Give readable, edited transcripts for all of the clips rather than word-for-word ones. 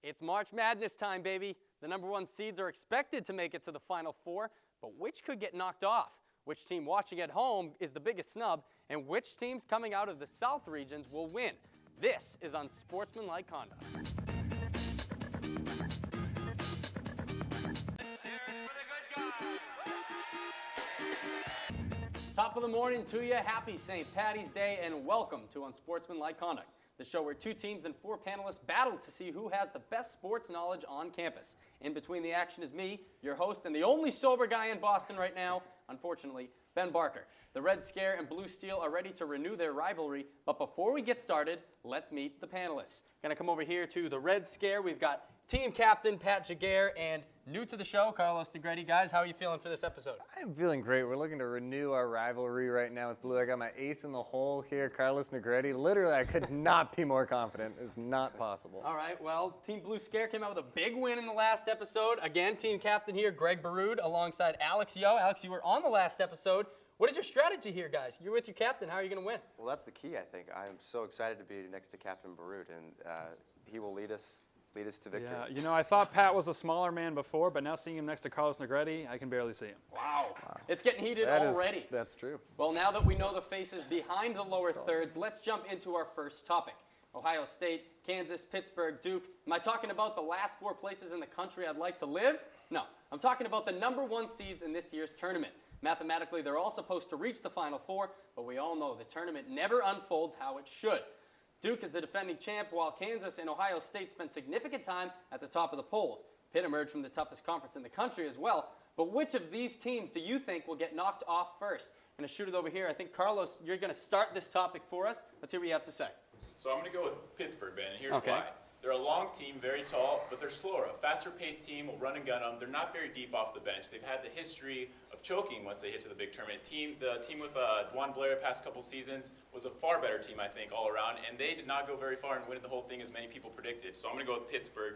It's March Madness time, baby. The number one seeds are expected to make it to the Final Four, but which could get knocked off? Which team watching at home is the biggest snub? And which teams coming out of the South regions will win? This is Unsportsmanlike Conduct. Top of the morning to you. Happy St. Paddy's Day and welcome to Unsportsmanlike Conduct, the show where 2 teams and 4 panelists battle to see who has the best sports knowledge on campus. In between the action is me, your host, and the only sober guy in Boston right now, unfortunately, Ben Barker. The Red Scare and Blue Steel are ready to renew their rivalry, but before we get started, let's meet the panelists. Gonna come over here to the Red Scare. We've got team captain Pat Jaguar and new to the show, Carlos Negretti. Guys, how are you feeling for this episode? I'm feeling great. We're looking to renew our rivalry right now with Blue. I got my ace in the hole here, Carlos Negretti. Literally, I could not be more confident. It's not possible. All right, well, Team Blue Scare came out with a big win in the last episode. Again, team captain here, Greg Baroud, alongside Alex Yo. Alex, you were on the last episode. What is your strategy here, guys? You're with your captain. How are you going to win? Well, that's the key, I think. I'm so excited to be next to Captain Baroud, and he will lead us to victory. Yeah, you know, I thought Pat was a smaller man before, but now seeing him next to Carlos Negretti, I can barely see him. Wow. It's getting heated already. That's true. Well, now that we know the faces behind the lower thirds, let's jump into our first topic. Ohio State, Kansas, Pittsburgh, Duke. Am I talking about the last 4 places in the country I'd like to live? No, I'm talking about the number 1 seeds in this year's tournament. Mathematically, they're all supposed to reach the Final Four, but we all know the tournament never unfolds how it should. Duke is the defending champ, while Kansas and Ohio State spent significant time at the top of the polls. Pitt emerged from the toughest conference in the country as well. But which of these teams do you think will get knocked off first? I'm going to shoot it over here. I think, Carlos, you're going to start this topic for us. Let's hear what you have to say. So I'm going to go with Pittsburgh, Ben, and here's why. They're a long team, very tall, but they're slower. A faster-paced team will run and gun them. They're not very deep off the bench. They've had the history of choking once they hit to the big tournament. The team with Dwan Blair past couple seasons was a far better team, I think, all around, and they did not go very far and win the whole thing as many people predicted. So I'm going to go with Pittsburgh.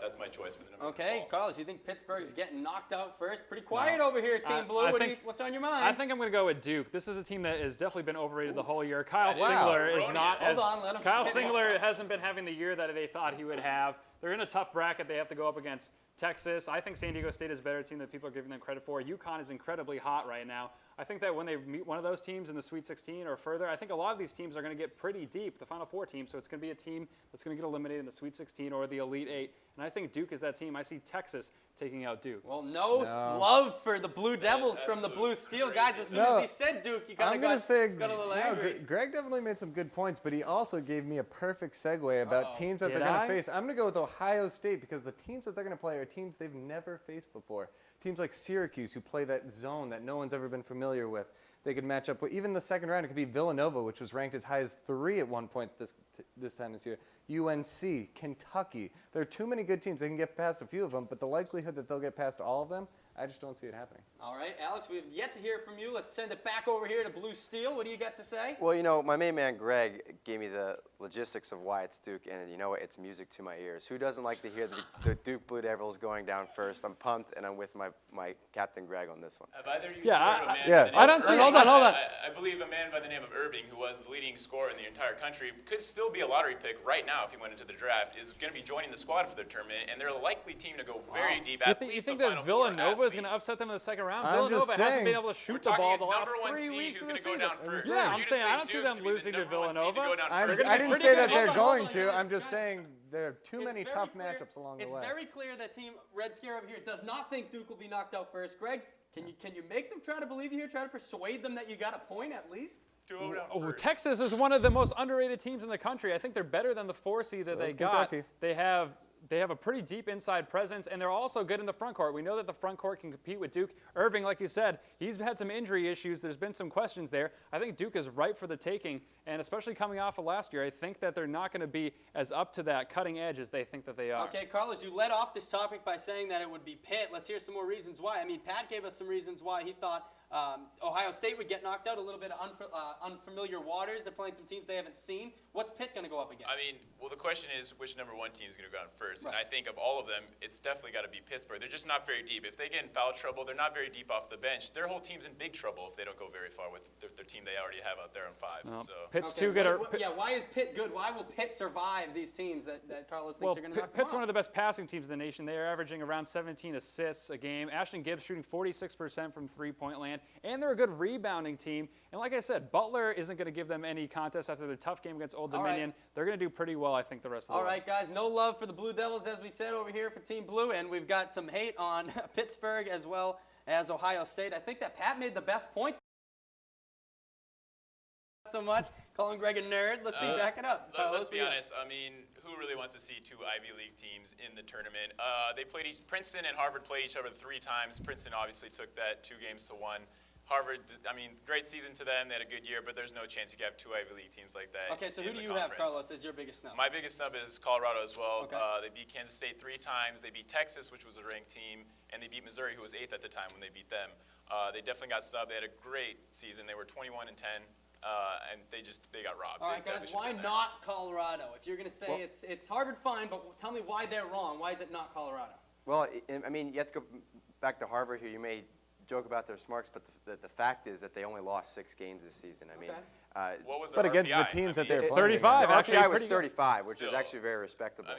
That's my choice for the number 1. Okay, Carlos, you think Pittsburgh is getting knocked out first? Pretty quiet over here, Team Blue. What's on your mind? I think I'm going to go with Duke. This is a team that has definitely been overrated the whole year. Kyle Singler is not as... Hold on, let him Kyle Singler hasn't been having the year that they thought he would have. They're in a tough bracket. They have to go up against Texas. I think San Diego State is a better team than people are giving them credit for. UConn is incredibly hot right now. I think that when they meet one of those teams in the Sweet 16 or further, I think a lot of these teams are going to get pretty deep, the Final Four team. So it's going to be a team that's going to get eliminated in the Sweet 16 or the Elite 8. And I think Duke is that team. I see Texas taking out Duke. Well, no love for the Blue Devils from the Blue Steel. Guys, as soon as he said Duke, you kind of got a little angry. Greg definitely made some good points, but he also gave me a perfect segue about teams that they're going to face. I'm going to go with Ohio State because the teams that they're going to play are teams they've never faced before. Teams like Syracuse, who play that zone that no one's ever been familiar with. They could match up with, even the second round, it could be Villanova, which was ranked as high as 3 at one point this time this year. UNC, Kentucky. There are too many good teams. They can get past a few of them, but the likelihood that they'll get past all of them, I just don't see it happening. All right, Alex, we have yet to hear from you. Let's send it back over here to Blue Steel. What do you got to say? Well, you know, my main man, Greg, gave me the logistics of why it's Duke, and you know what? It's music to my ears. Who doesn't like to hear the Duke Blue Devils going down first? I'm pumped, and I'm with my Captain Greg on this one. Have either of you heard of a man by the name I don't see. Hold on. I believe a man by the name of Irving, who was the leading scorer in the entire country, could still be a lottery pick right now if he went into the draft, is going to be joining the squad for the tournament, and they're a likely team to go very deep. You think that Villanova is going to upset them in the second round? Villanova hasn't been able to shoot the ball the last 3 weeks who's of the going to go season. down first. Yeah, I'm saying I don't see them losing to Villanova. I didn't say that they're going to. I'm just saying there are too many tough matchups along the way. It's very clear that Team Red Scare over here does not think Duke will be knocked out first. Greg, can you make them try to believe you here? Try to persuade them that you got a point at least? Texas is one of the most underrated teams in the country. I think they're better than the 4 seed that they got. Kentucky. They have a pretty deep inside presence, and they're also good in the front court. We know that the front court can compete with Duke. Irving, like you said, he's had some injury issues. There's been some questions there. I think Duke is ripe for the taking, and especially coming off of last year, I think that they're not going to be as up to that cutting edge as they think that they are. Okay, Carlos, you led off this topic by saying that it would be Pitt. Let's hear some more reasons why. I mean, Pat gave us some reasons why he thought Ohio State would get knocked out, a little bit of unfamiliar waters. They're playing some teams they haven't seen. What's Pitt going to go up against? I mean, well, the question is which number 1 team is going to go out first. Right. And I think of all of them, it's definitely got to be Pittsburgh. They're just not very deep. If they get in foul trouble, they're not very deep off the bench. Their whole team's in big trouble if they don't go very far with their team they already have out there on 5. So. Pitt's Okay, too good. why is Pitt good? Why will Pitt survive these teams that Carlos thinks are going to knock them Pitt's off? one of the best passing teams in the nation. They are averaging around 17 assists a game. Ashton Gibbs shooting 46% from three-point land, and they're a good rebounding team. And like I said, Butler isn't going to give them any contest after their tough game against Old All Dominion. right. They're going to do pretty well, I think, the rest of the All way. right, guys, no love for the Blue Devils, as we said over here for Team Blue, and we've got some hate on Pittsburgh as well as Ohio State. I think that Pat made the best point. So much, calling Greg a nerd. Let's see, back it up. Let's be honest. I mean, who really wants to see 2 Ivy League teams in the tournament? They played Princeton and Harvard played each other 3 times. Princeton obviously took that 2 games to 1. Harvard, I mean, great season to them. They had a good year, but there's no chance you could have 2 Ivy League teams like that. Okay, so who in do the you have, conference. Carlos, as your biggest snub? My biggest snub is Colorado as well. Okay. They beat Kansas State 3 times. They beat Texas, which was a ranked team, and they beat Missouri, who was 8th at the time when they beat them. They definitely got snubbed. They had a great season. They were 21-10. And they got robbed. All right, They guys, definitely why should've been not Colorado? If you're going to say it's Harvard, fine, but tell me why they're wrong. Why is it not Colorado? Well, I mean, you have to go back to Harvard here. You may joke about their smarts, but the fact is that they only lost 6 games this season. I mean, What was But their against the RPI? teams I that mean, they're playing. 35, the actually, RPI was pretty good. 35, which is Still. actually very respectable.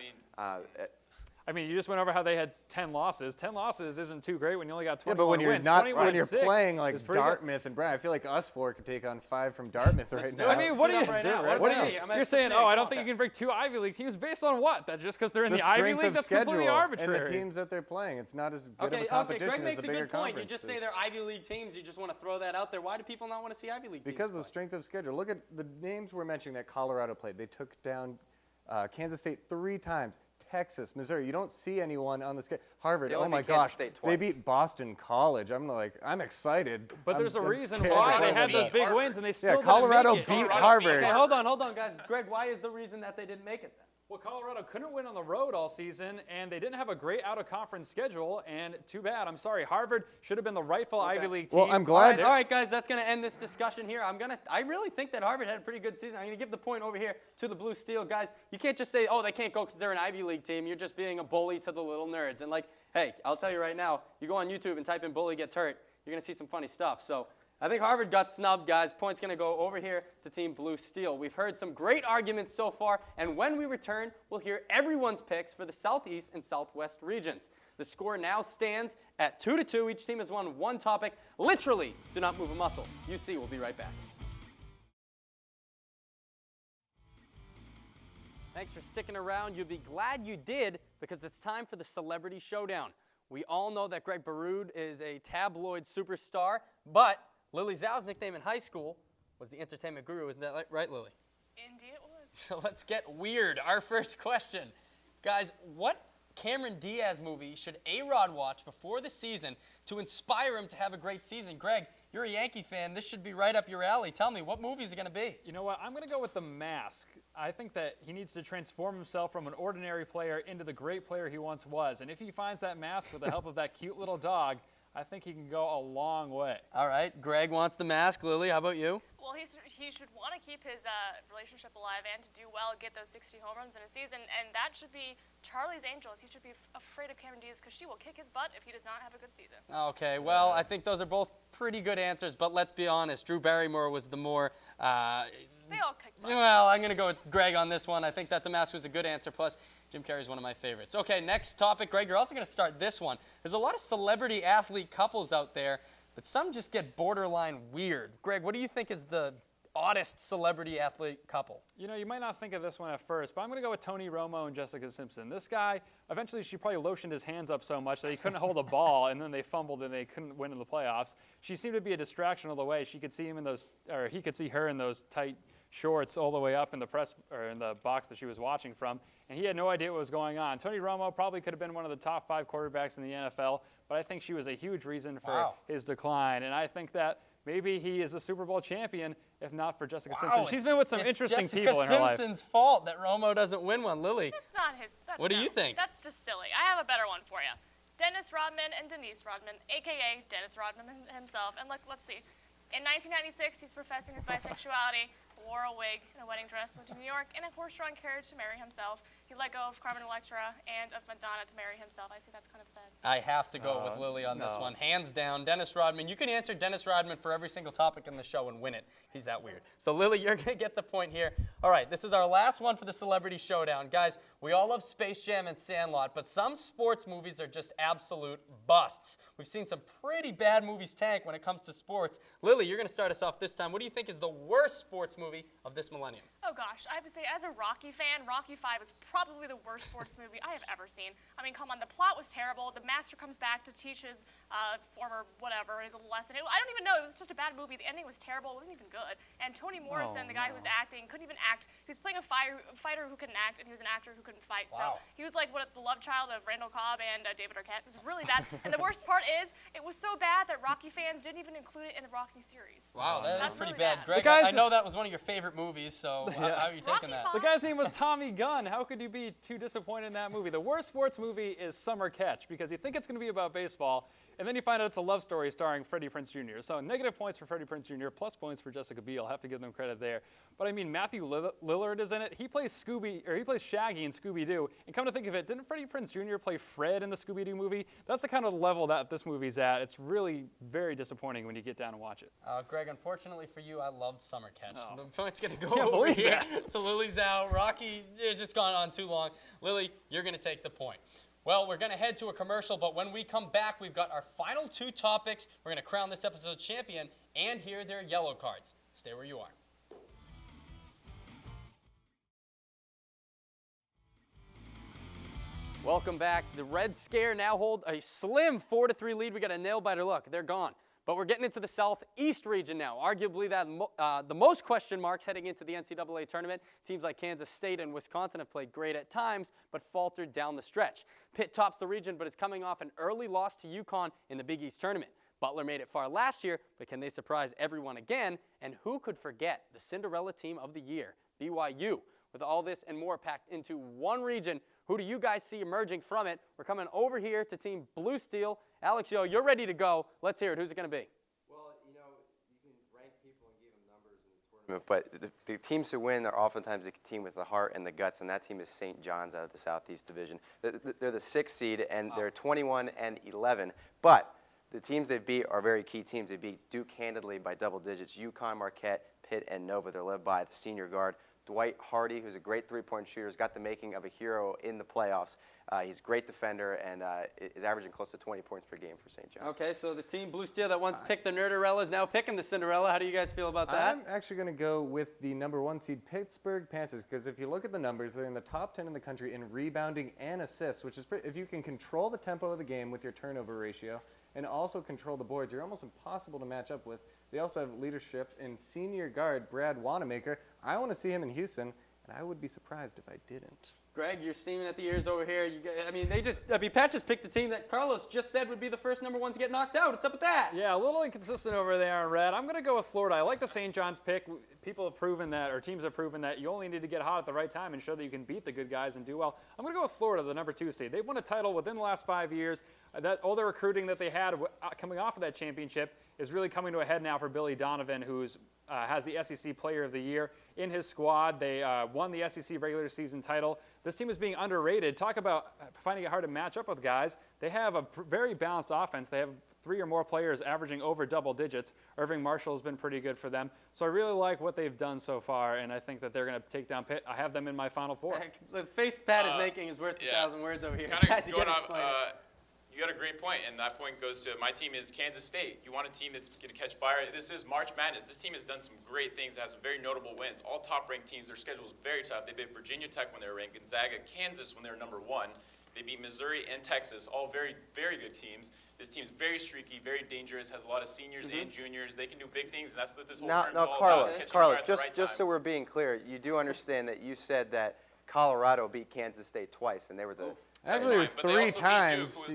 I mean, you just went over how they had 10 losses. 10 losses isn't too great when you only got 21 Yeah, but when you're wins. not 21 when you're and 6 playing is like pretty good. Dartmouth and Brown, I feel like us 4 could take on 5 from Dartmouth right now. I mean, what Sit are up you right now. right What now. about me? I'm at You're saying, Pitt. oh, I don't think you can break 2 Ivy League teams based on what? That's just because they're in the Ivy strength League? of That's schedule completely arbitrary. and the teams that they're playing. It's not as good of Okay, a competition Greg as makes the a bigger good point. You just say conferences. they're Ivy League teams. You just want to throw that out there. Why do people not want to see Ivy League Because of teams the strength of schedule. Look at the names we're mentioning that Colorado played. They took down Kansas State 3 times. Texas, Missouri. You don't see anyone on the schedule. Harvard, They oh only my beat Kansas gosh. State They twice. beat Boston College. I'm excited. But there's a I'm reason scared why to they play had them. those beat big Harvard. wins and they still Yeah, didn't Colorado make it. beat Colorado Harvard. beat Okay, hold on, guys. Greg, why is the reason that they didn't make it then? Well, Colorado couldn't win on the road all season, and they didn't have a great out-of-conference schedule, and too bad. I'm sorry. Harvard should have been the rightful Ivy League team. Well, I'm glad. All right, guys, that's going to end this discussion here. I really think that Harvard had a pretty good season. I'm going to give the point over here to the Blue Steel. Guys, you can't just say, oh, they can't go because they're an Ivy League team. You're just being a bully to the little nerds. And, hey, I'll tell you right now, you go on YouTube and type in bully gets hurt, you're going to see some funny stuff. So I think Harvard got snubbed, guys. Point's going to go over here to Team Blue Steel. We've heard some great arguments so far, and when we return, we'll hear everyone's picks for the Southeast and Southwest regions. The score now stands at 2-2. Each team has won 1 topic. Literally, do not move a muscle. UC will be right back. Thanks for sticking around. You'll be glad you did because it's time for the Celebrity Showdown. We all know that Greg Baroud is a tabloid superstar, but Lily Zhao's nickname in high school was the entertainment guru. Isn't that right, Lily? Indeed it was. So let's get weird. Our first question. Guys, what Cameron Diaz movie should A-Rod watch before the season to inspire him to have a great season? Greg, you're a Yankee fan. This should be right up your alley. Tell me, what movie is it going to be? You know what? I'm going to go with The Mask. I think that he needs to transform himself from an ordinary player into the great player he once was. And if he finds that mask with the help of that cute little dog, I think he can go a long way. All right, Greg wants The Mask. Lily, how about you? Well, he should want to keep his relationship alive and to do well, get those 60 home runs in a season, and that should be Charlie's Angels. He should be afraid of Cameron Diaz because she will kick his butt if he does not have a good season. Okay, well, I think those are both pretty good answers, but let's be honest. Drew Barrymore was the more... They all kick butt. Well, I'm going to go with Greg on this one. I think that The Mask was a good answer. Plus, Jim Carrey's one of my favorites. Okay, next topic. Greg, you're also going to start this one. There's a lot of celebrity athlete couples out there, but some just get borderline weird. Greg, what do you think is the oddest celebrity athlete couple? You know, you might not think of this one at first, but I'm going to go with Tony Romo and Jessica Simpson. This guy, eventually she probably lotioned his hands up so much that he couldn't hold a ball, and then they fumbled and they couldn't win in the playoffs. She seemed to be a distraction all the way. She could see him in those, or he could see her in those tight shorts all the way up in the press or in the box that she was watching from, and he had no idea what was going on. Tony Romo probably could have been one of the top 5 quarterbacks in the NFL, but I think she was a huge reason for his decline, and I think that maybe he is a Super Bowl champion if not for Jessica Simpson. She's been with some interesting people in her life. It's Jessica Simpson's fault that Romo doesn't win one. Lily, That's not his. what do you think? That's just silly. I have a better one for you. Dennis Rodman and Denise Rodman, a.k.a. Dennis Rodman himself. And let's see. In 1996, he's professing his bisexuality, wore a wig and a wedding dress, went to New York in a horse-drawn carriage to marry himself. He let go of Carmen Electra and of Madonna to marry himself. I see that's kind of sad. I have to go with Lily on this one. Hands down, Dennis Rodman. You can answer Dennis Rodman for every single topic in the show and win it. He's that weird. So, Lily, you're going to get the point here. All right, this is our last one for the Celebrity Showdown. Guys, we all love Space Jam and Sandlot, but some sports movies are just absolute busts. We've seen some pretty bad movies tank when it comes to sports. Lily, you're going to start us off this time. What do you think is the worst sports movie of this millennium? Oh gosh, I have to say, as a Rocky fan, Rocky V is probably the worst sports movie I have ever seen. I mean, come on, the plot was terrible. The master comes back to teach his former whatever, his lesson. I don't even know, it was just a bad movie. The ending was terrible, it wasn't even good. And Toni Morrison, the guy who was acting, couldn't even act. He was playing a fighter who couldn't act, and he was an actor who couldn't fight. Wow. So he was like the love child of Randall Cobb and David Arquette. It was really bad. And the worst part is, it was so bad that Rocky fans didn't even include it in the Rocky series. Wow, that's pretty really bad. bad. Greg, I know that was one of your favorite movies, so how are you taking Rocky that? V. The guy's name was Tommy Gunn. How could you be too disappointed in that movie? The worst sports movie is Summer Catch because you think it's going to be about baseball, and then you find out it's a love story starring Freddie Prinze Jr. So negative points for Freddie Prinze Jr., plus points for Jessica Biel. Have to give them credit there. But I mean, Matthew Lillard is in it. He plays Shaggy in Scooby-Doo. And come to think of it, didn't Freddie Prinze Jr. play Fred in the Scooby-Doo movie? That's the kind of level that this movie's at. It's really very disappointing when you get down and watch it. Greg, unfortunately for you, I loved Summer Catch. Oh. The point's going to go Can't over believe here. that. So Lily's out. Rocky, it's just gone on too long. Lily, you're going to take the point. Well, we're going to head to a commercial, but when we come back, we've got our final two topics. We're going to crown this episode's champion and hear their yellow cards. Stay where you are. Welcome back. The Red Scare now hold a slim 4-3 lead. We got a nail-biter. Look, they're gone. But we're getting into the Southeast region now. Arguably the most question marks heading into the NCAA tournament. Teams like Kansas State and Wisconsin have played great at times, but faltered down the stretch. Pitt tops the region, but is coming off an early loss to UConn in the Big East tournament. Butler made it far last year, but can they surprise everyone again? And who could forget the Cinderella team of the year, BYU? With all this and more packed into one region, who do you guys see emerging from it? We're coming over here to Team Blue Steel. Alex, you're ready to go. Let's hear it. Who's it going to be? Well, you know, you can rank people and give them numbers in the tournament, but the teams who win are oftentimes the team with the heart and the guts, and that team is St. John's out of the Southeast Division. They're the 6th seed, and they're 21-11. But the teams they beat are very key teams. They beat Duke handedly by double digits. UConn, Marquette, Pitt, and Nova. They're led by the senior guard, Dwight Hardy, who's a great three-point shooter, has got the making of a hero in the playoffs. He's a great defender and is averaging close to 20 points per game for St. John's. Okay, so the Team Blue Steel that once picked the Nerderella is now picking the Cinderella. How do you guys feel about that? I'm actually going to go with the #1 seed Pittsburgh Panthers because if you look at the numbers, they're in the top 10 in the country in rebounding and assists, which is if you can control the tempo of the game with your turnover ratio and also control the boards, you're almost impossible to match up with. They also have leadership in senior guard Brad Wanamaker. I want to see him in Houston, and I would be surprised if I didn't. Greg, you're steaming at the ears over here. Pat just picked the team that Carlos just said would be the first #1 to get knocked out. What's up with that? Yeah, a little inconsistent over there in red. I'm going to go with Florida. I like the St. John's pick. People have proven that, or teams have proven that you only need to get hot at the right time and show that you can beat the good guys and do well. I'm going to go with Florida, the #2 seed. They've won a title within the last 5 years. All the recruiting that they had coming off of that championship is really coming to a head now for Billy Donovan, who's has the SEC Player of the Year in his squad. They won the SEC regular season title. This team is being underrated. Talk about finding it hard to match up with guys. They have a very balanced offense. They have 3 or more players averaging over double digits. Irving Marshall has been pretty good for them. So I really like what they've done so far, and I think that they're going to take down Pitt. I have them in my Final Four. The face Pat is making is worth 1,000 words over here. Kind Guys, of you going gotta off, explain it. you got a great point, and that point goes to my team is Kansas State. You want a team that's going to catch fire. This is March Madness. This team has done some great things, has some very notable wins. All top-ranked teams. Their schedule is very tough. They beat Virginia Tech when they were ranked, Gonzaga, Kansas when they were #1. They beat Missouri and Texas, all very, very good teams. This team's very streaky, very dangerous, has a lot of seniors and juniors. They can do big things, and that's what this whole tournament's all about. is catching fire Carlos, at the right just time. so we're being clear, you do understand that you said that Colorado beat Kansas State twice, and they were the Actually, it was But they 3 also beat times. Duke, who was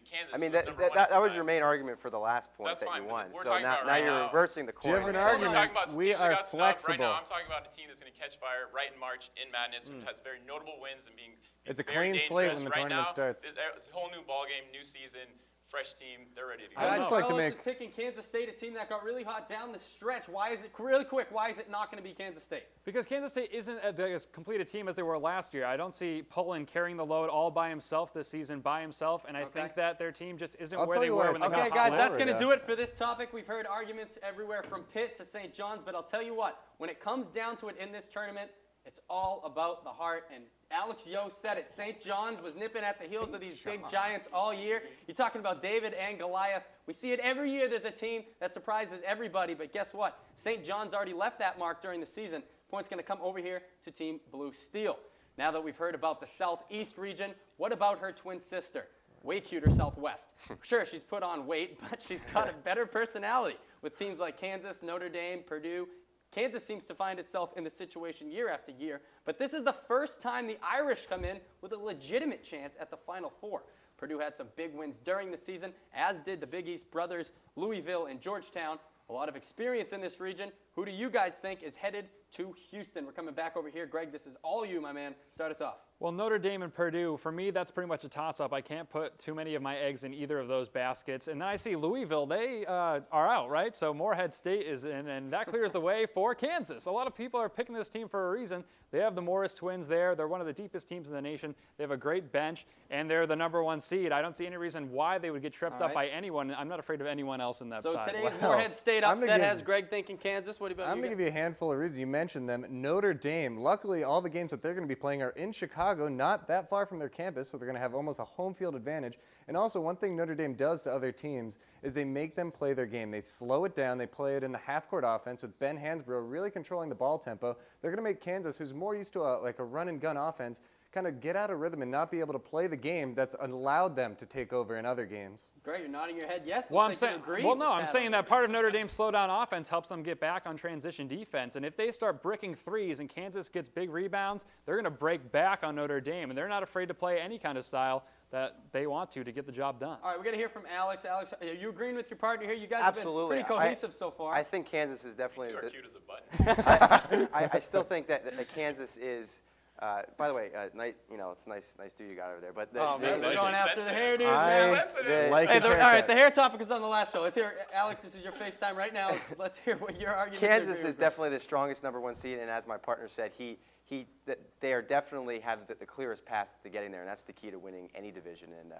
Kansas. I mean, who was number 1 at the that was time. your main argument for the last point That's that fine, you but won. we're So talking about now right you're now. reversing the Do you have coin. an So argument? we're talking about We teams that are got snubbed. Right flexible. now, I'm talking about a team that's going to catch fire right in March in Madness, and has very notable wins and being It's a very clean slate dangerous. when the right tournament now, starts. This whole new ball game, new season, fresh team. They're ready to go. I'd Guys, just like to Carlos make- is picking Kansas State, a team that got really hot down the stretch. Why is it, really quick, why is it not going to be Kansas State? Because Kansas State isn't as complete a team as they were last year. I don't see Pullen carrying the load all by himself this season by himself, and I think that their team just isn't I'll where tell they you were why when it's they not got Okay, hot. guys, Florida. that's going to do it for this topic. We've heard arguments everywhere from Pitt to St. John's, but I'll tell you what, when it comes down to it in this tournament, it's all about the heart. And Alex Yo said it. St. John's was nipping at the heels of these big giants all year. You're talking about David and Goliath. We see it every year. There's a team that surprises everybody. But guess what? St. John's already left that mark during the season. Point's going to come over here to Team Blue Steel. Now that we've heard about the Southeast region, what about her twin sister? Way cuter Southwest. Sure, she's put on weight, but she's got a better personality with teams like Kansas, Notre Dame, Purdue. Kansas seems to find itself in this situation year after year, but this is the first time the Irish come in with a legitimate chance at the Final Four. Purdue had some big wins during the season, as did the Big East brothers, Louisville and Georgetown. A lot of experience in this region. Who do you guys think is headed to Houston? We're coming back over here. Greg, this is all you, my man. Start us off. Well, Notre Dame and Purdue, for me, that's pretty much a toss-up. I can't put too many of my eggs in either of those baskets. And then I see Louisville, they are out, right? So Morehead State is in, and that clears the way for Kansas. A lot of people are picking this team for a reason. They have the Morris twins there. They're one of the deepest teams in the nation. They have a great bench, and they're the #1 seed. I don't see any reason why they would get tripped up by anyone. I'm not afraid of anyone else in that So side. today's Wow. Morehead State I'm gonna upset give- has Greg thinking Kansas. What about I'm you going to guys? give you a handful of reasons. You mentioned them. Notre Dame, luckily all the games that they're going to be playing are in Chicago, not that far from their campus, so they're going to have almost a home field advantage. And also, one thing Notre Dame does to other teams is they make them play their game. They slow it down. They play it in the half-court offense with Ben Hansbrough really controlling the ball tempo. They're going to make Kansas, who's more used to a run-and-gun offense, kind of get out of rhythm and not be able to play the game that's allowed them to take over in other games. Greg, you're nodding your head yes. Well, I'm Looks like saying, you agree well, with no, I'm Pat saying on that this. part of Notre Dame's slow-down offense helps them get back on transition defense. And if they start bricking threes and Kansas gets big rebounds, they're going to break back on Notre Dame, and they're not afraid to play any kind of style that they want to get the job done. All right, we're going to hear from Alex. Alex, are you agreeing with your partner here? You guys Absolutely. have been pretty cohesive so far. I think Kansas is definitely. Two are cute as a button. I still think that Kansas is. By the way, it's nice do you got over there. But Oh, man, Sensitive. we're going after the Sensitive. hairdos now. Sensitive. like Hey, his all right, haircut. the hair topic was on the last show. Let's hear, Alex, this is your FaceTime right now. Let's hear what your argument is. Kansas is definitely the strongest #1 seed, and as my partner said, they are definitely have the clearest path to getting there, and that's the key to winning any division, and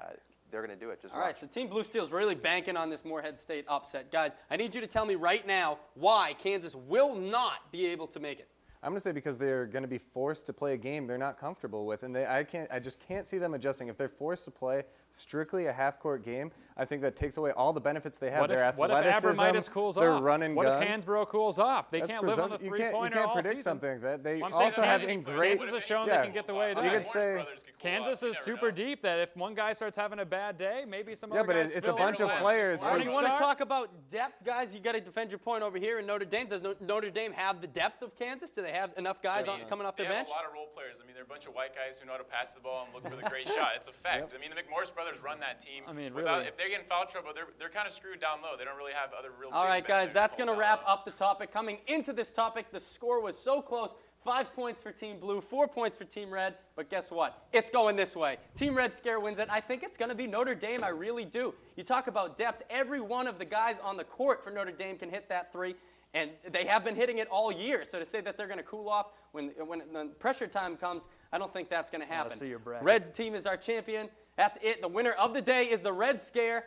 they're going to do it. Just All watch. right, so Team Blue Steel's really banking on this Morehead State upset. Guys, I need you to tell me right now why Kansas will not be able to make it. I'm going to say because they're going to be forced to play a game they're not comfortable with, and I just can't see them adjusting. If they're forced to play strictly a half-court game, I think that takes away all the benefits they have. What Their if athleticism, Abramitis cools their off? run and What gun. if Hansbrough cools off? They That's can't live on the you three-pointer can't all predict season. something like that. They I'm saying also have Kansas- great. Kansas has shown yeah. they can get the way You done. could say- Kansas is super deep that if one guy starts having a bad day, maybe some Yeah, other but guys it's a fill bunch in. of players. All right, Morning you want to Star? talk about depth, guys? You got to defend your point over here in Notre Dame. Does Notre Dame have the depth of Kansas? Do they have enough guys coming off They their bench? have a lot of role players. I mean, they're a bunch of white guys who know how to pass the ball and look for the great shot. It's a fact. I mean, the McMorris brothers run that team. I mean, Without, really. if they get in foul trouble, they're kind of screwed down low. They don't really have other real. All big right, men guys, that that's can going to pull wrap down low. up the topic. Coming into this topic, the score was so close. 5 points for Team Blue, 4 points for Team Red. But guess what? It's going this way. Team Red Scare wins it. I think it's going to be Notre Dame. I really do. You talk about depth. Every one of the guys on the court for Notre Dame can hit that three. And they have been hitting it all year. So to say that they're going to cool off when the pressure time comes, I don't think that's going to happen. see your brag. Red team is our champion. That's it. The winner of the day is the Red Scare.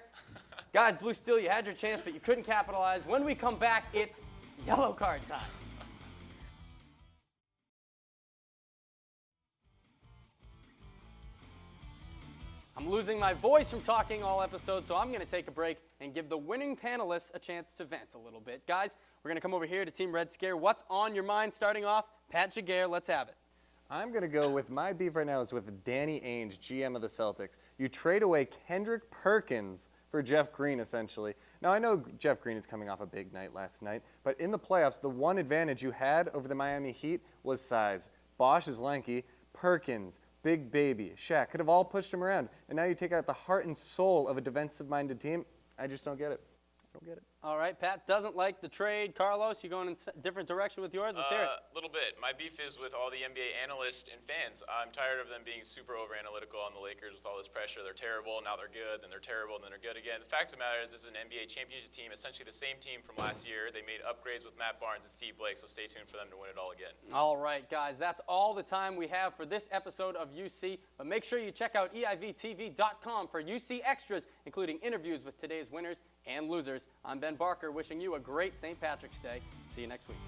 Guys, Blue Steel, you had your chance, but you couldn't capitalize. When we come back, it's yellow card time. I'm losing my voice from talking all episode, so I'm going to take a break and give the winning panelists a chance to vent a little bit. Guys, we're going to come over here to Team Red Scare. What's on your mind starting off? Pat Jaguar, let's have it. I'm going to go with my beef right now is with Danny Ainge, GM of the Celtics. You trade away Kendrick Perkins for Jeff Green, essentially. Now, I know Jeff Green is coming off a big night last night, but in the playoffs, the one advantage you had over the Miami Heat was size. Bosch is lanky. Perkins, Big Baby, Shaq, could have all pushed him around. And now you take out the heart and soul of a defensive-minded team. I just don't get it. I don't get it. All right, Pat doesn't like the trade. Carlos, you going in a different direction with yours? Let's hear it. A little bit. My beef is with all the NBA analysts and fans. I'm tired of them being super over-analytical on the Lakers with all this pressure. They're terrible, now they're good, then they're terrible, and then they're good again. The fact of the matter is this is an NBA championship team, essentially the same team from last year. They made upgrades with Matt Barnes and Steve Blake, so stay tuned for them to win it all again. All right, guys, that's all the time we have for this episode of UC. But make sure you check out EIVTV.com for UC extras, including interviews with today's winners and losers. I'm Ben Barker, wishing you a great St. Patrick's Day. See you next week.